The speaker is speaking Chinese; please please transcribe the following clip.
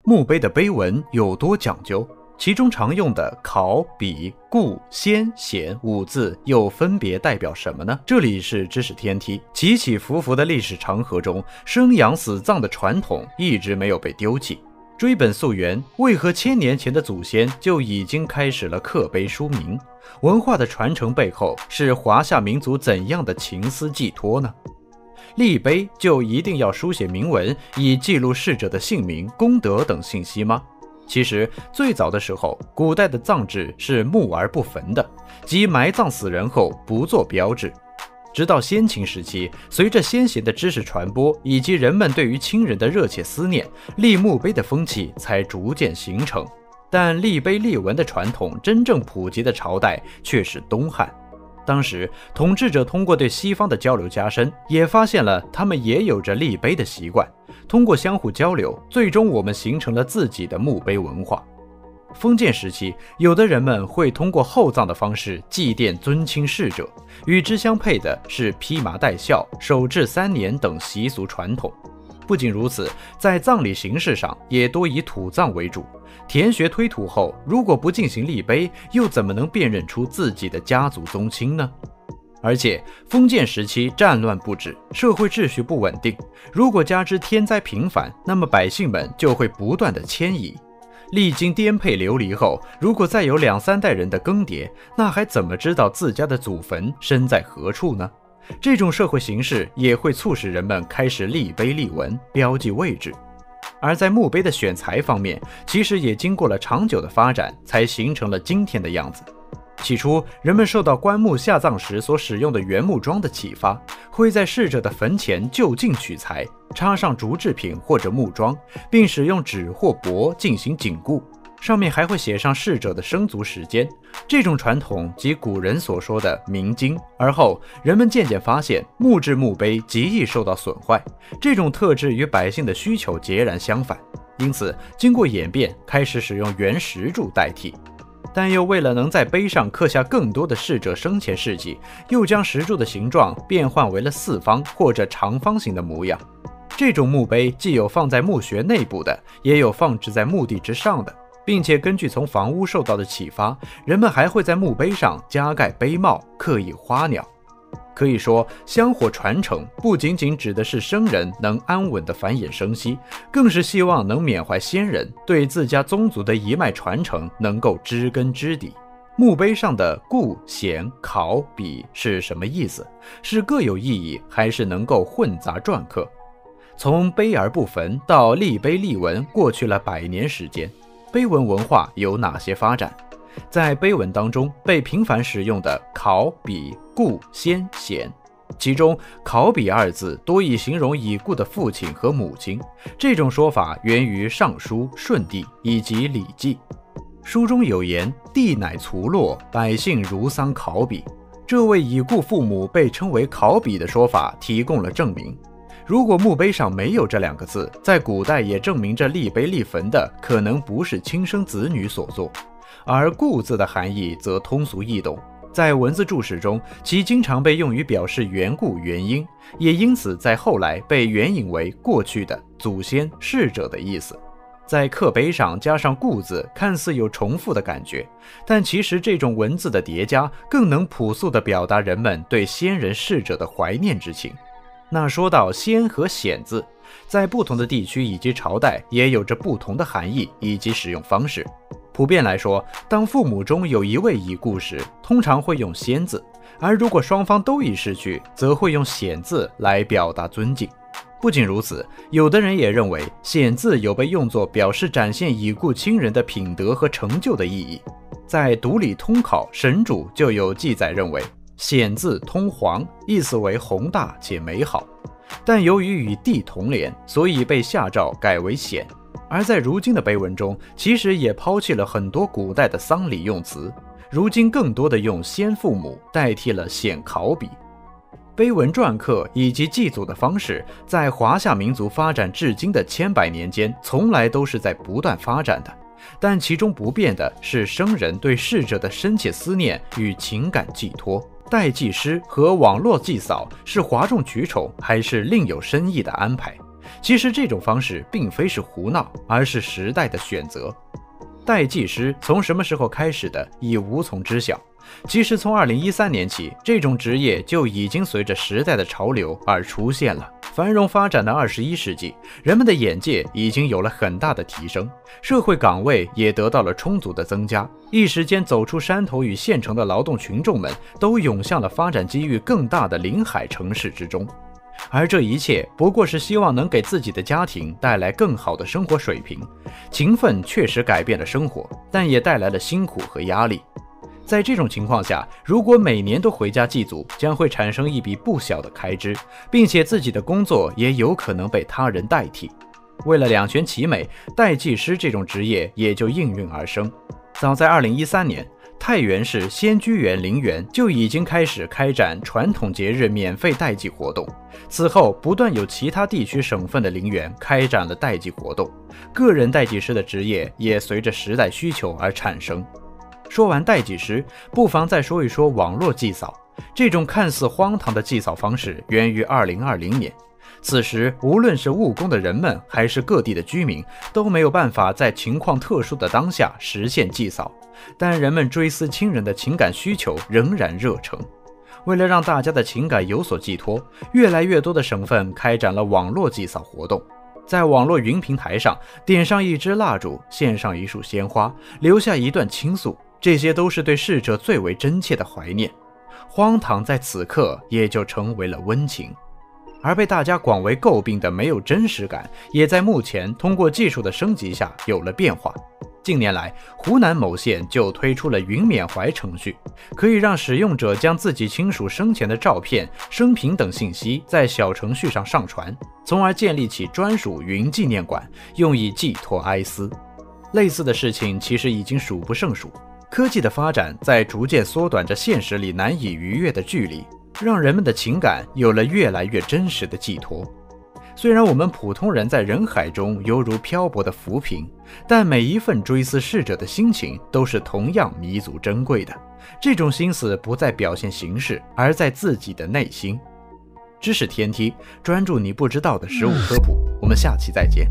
墓碑的碑文有多讲究？其中常用的考、比、固、先、显五字又分别代表什么呢？这里是知识天梯，起起伏伏的历史长河中，生养死葬的传统一直没有被丢弃。追本溯源，为何1000年前的祖先就已经开始了刻碑书名？文化的传承背后是华夏民族怎样的情思寄托呢？立碑就一定要书写铭文，以记录逝者的姓名、功德等信息吗？其实最早的时候，古代的葬制是墓而不坟的，即埋葬死人后不做标志。直到先秦时期，随着先贤的知识传播以及人们对于亲人的热切思念，立墓碑的风气才逐渐形成。但立碑立文的传统真正普及的朝代却是东汉。当时统治者通过对西方的交流加深，也发现了他们也有着立碑的习惯。通过相互交流，最终我们形成了自己的墓碑文化。封建时期，有的人们会通过厚葬的方式祭奠尊亲逝者，与之相配的是披麻戴孝、守制3年等习俗传统。不仅如此，在葬礼形式上也多以土葬为主。填穴推土后，如果不进行立碑，又怎么能辨认出自己的家族宗亲呢？而且封建时期战乱不止，社会秩序不稳定，如果加之天灾频繁，那么百姓们就会不断的迁移。历经颠沛流离后，如果再有2-3代人的更迭，那还怎么知道自家的祖坟身在何处呢？这种社会形势也会促使人们开始立碑立文，标记位置。而在墓碑的选材方面，其实也经过了长久的发展，才形成了今天的样子。起初，人们受到棺木下葬时所使用的原木桩的启发，会在逝者的坟前就近取材，插上竹制品或者木桩，并使用纸或帛进行紧固，上面还会写上逝者的生卒时间。这种传统即古人所说的明经。而后人们渐渐发现，木质墓碑极易受到损坏，这种特质与百姓的需求截然相反，因此经过演变，开始使用原石柱代替。但又为了能在碑上刻下更多的逝者生前事迹，又将石柱的形状变换为了四方或者长方形的模样。这种墓碑既有放在墓穴内部的，也有放置在墓地之上的，并且根据从房屋受到的启发，人们还会在墓碑上加盖碑帽，刻以花鸟。可以说，香火传承不仅仅指的是生人能安稳地繁衍生息，更是希望能缅怀先人，对自家宗族的一脉传承能够知根知底。墓碑上的固、显、考、比是什么意思？是各有意义，还是能够混杂篆刻？从碑而不焚到立碑立文，过去了100年时间，碑文文化有哪些发展？在碑文当中被频繁使用的考、比、固、先、显，其中考比2字多以形容已故的父亲和母亲，这种说法源于《尚书》《舜帝》以及《礼记》。书中有言：地乃卒落，百姓如丧考比。这位已故父母被称为考比的说法提供了证明。如果墓碑上没有这2个字，在古代也证明着立碑立坟的可能不是亲生子女所作。而固字的含义则通俗易懂，在文字注释中，其经常被用于表示缘故原因，也因此在后来被援引为过去的、祖先、逝者的意思。在刻碑上加上固字，看似有重复的感觉，但其实这种文字的叠加更能朴素地表达人们对先人逝者的怀念之情。那说到先和显字，在不同的地区以及朝代也有着不同的含义以及使用方式。普遍来说，当父母中有一位已故时，通常会用先字，而如果双方都已逝去，则会用显字来表达尊敬。不仅如此，有的人也认为显字有被用作表示展现已故亲人的品德和成就的意义。在《读礼通考神主》就有记载认为，显字通黄，意思为宏大且美好，但由于与地同连，所以被下诏改为显。而在如今的碑文中，其实也抛弃了很多古代的丧礼用词，如今更多的用先父母代替了显考比。碑文篆刻以及祭祖的方式，在华夏民族发展至今的千百年间，从来都是在不断发展的。但其中不变的是生人对逝者的深切思念与情感寄托。代祭师和网络祭扫是哗众取宠，还是另有深意的安排？其实这种方式并非是胡闹，而是时代的选择。代技师从什么时候开始的，已无从知晓。其实从2013年起，这种职业就已经随着时代的潮流而出现了。繁荣发展的21世纪，人们的眼界已经有了很大的提升，社会岗位也得到了充足的增加。一时间，走出山头与县城的劳动群众们都涌向了发展机遇更大的临海城市之中。而这一切不过是希望能给自己的家庭带来更好的生活水平。勤奋确实改变了生活，但也带来了辛苦和压力。在这种情况下，如果每年都回家祭祖，将会产生一笔不小的开支，并且自己的工作也有可能被他人代替。为了两全其美，代技师这种职业也就应运而生。早在2013年，太原市仙居园陵园就已经开始开展传统节日免费代祭活动。此后，不断有其他地区省份的陵园开展了代祭活动，个人代技师的职业也随着时代需求而产生。说完代技师，不妨再说一说网络祭扫。这种看似荒唐的祭扫方式源于2020年，此时无论是务工的人们还是各地的居民，都没有办法在情况特殊的当下实现祭扫，但人们追思亲人的情感需求仍然热诚。为了让大家的情感有所寄托，越来越多的省份开展了网络祭扫活动。在网络云平台上点上一支蜡烛，献上一束鲜花，留下一段倾诉，这些都是对逝者最为真切的怀念。荒唐在此刻也就成为了温情。而被大家广为诟病的没有真实感，也在目前通过技术的升级下有了变化。近年来，湖南某县就推出了云缅怀程序，可以让使用者将自己亲属生前的照片、生平等信息在小程序上上传，从而建立起专属云纪念馆，用以寄托哀思。类似的事情其实已经数不胜数。科技的发展在逐渐缩短着现实里难以逾越的距离，让人们的情感有了越来越真实的寄托。虽然我们普通人在人海中犹如漂泊的浮萍，但每一份追思逝者的心情都是同样弥足珍贵的。这种心思不在表现形式，而在自己的内心。知识天梯，专注你不知道的食物科普，我们下期再见。